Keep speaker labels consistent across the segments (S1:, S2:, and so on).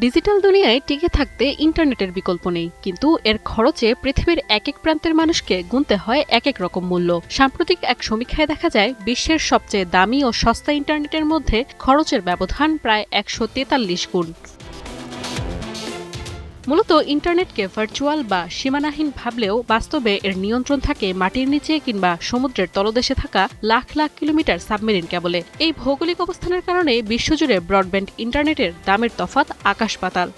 S1: Digital দুনিয়ায় টিকে থাকতে ইন্টারনেটের বিকল্প নেই, কিন্তু এর খরচে পৃথিবীর এক এক প্রান্তের মানুষকে গুনতে হয় এক এক রকম মূল্য। সাম্প্রতিক এক সমীক্ষায় দেখা যায় বিশ্বের সবচেয়ে দামি ও সস্তা ইন্টারনেটের মধ্যে খরচের ব্যবধান প্রায় ১৪৩ গুণ। মূলত ইন্টারনেটকে ভার্চুয়াল বা সীমানাহীন ভাবলেও বাস্তবে এর নিয়ন্ত্রণ থাকে মাটির নিচে কিংবা সমুদ্রের তলদেশে থাকা লাখ লাখ কিলোমিটার সাবমেরিন কেবলে। এই ভৌগোলিক অবস্থানের কারণে বিশ্বজুড়ে ব্রডব্যান্ড ইন্টারনেটের দামের তফাৎ আকাশ পাতাল।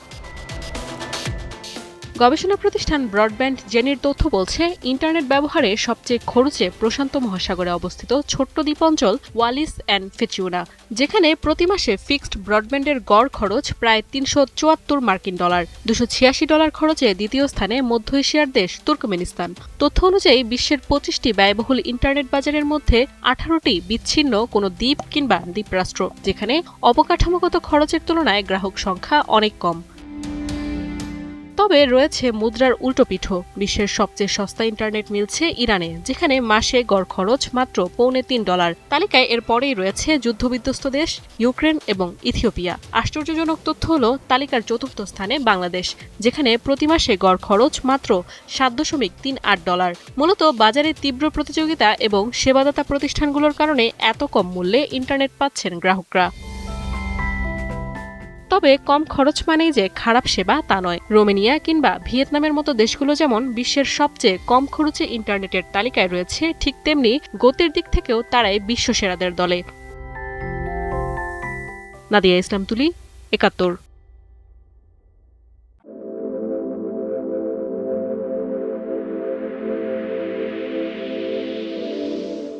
S1: গবেষণা প্রতিষ্ঠান ব্রডব্যান্ড জেনির তথ্য বলছে, ইন্টারনেট ব্যবহারে সবচেয়ে খরচে প্রশান্ত মহাসাগরে অবস্থিত ছোট্ট দ্বীপাঞ্চল ওয়ালিস অ্যান্ড ফিচিউনা, যেখানে প্রতি মাসে ফিক্সড ব্রডব্যান্ডের গড় খরচ প্রায় $৩৭৪ $286 খরচে দ্বিতীয় স্থানে মধ্য এশিয়ার দেশ তুর্কমেনিস্তান। তথ্য অনুযায়ী বিশ্বের ২৫টি ব্যয়বহুল ইন্টারনেট বাজারের মধ্যে ১৮টি বিচ্ছিন্ন কোনো দ্বীপ কিংবা দ্বীপরাষ্ট্র, যেখানে অবকাঠামোগত খরচের তুলনায় গ্রাহক সংখ্যা অনেক কম। তবে রয়েছে মুদ্রার উল্টো পিঠ। বিশ্বের সবচেয়ে সস্তা ইন্টারনেট মিলছে ইরানে, যেখানে মাসে গড় খরচ মাত্র $৩.৫। তালিকায় এর পরেই রয়েছে যুদ্ধবিধ্বস্ত দেশ ইউক্রেন এবং ইথিওপিয়া। আশ্চর্যজনক তথ্য হলো তালিকার চতুর্থ স্থানে বাংলাদেশ, যেখানে প্রতি মাসে গড় খরচ মাত্র $৭.৩৮। মূলত বাজারে তীব্র প্রতিযোগিতা এবং সেবাদাতা প্রতিষ্ঠানগুলোর কারণে এত কম মূল্যে ইন্টারনেট পাচ্ছেন গ্রাহকরা। তবে কম খরচ মানেই যে খারাপ সেবা তা নয়। রোমেনিয়া কিংবা ভিয়েতনামের মতো দেশগুলো যেমন বিশ্বের সবচেয়ে কম খরচে ইন্টারনেটের তালিকায় রয়েছে, ঠিক তেমনি গতির দিক থেকেও তারাই বিশ্বসেরাদের দলে। নাদিয়া ইসলাম তুলি, ৭১।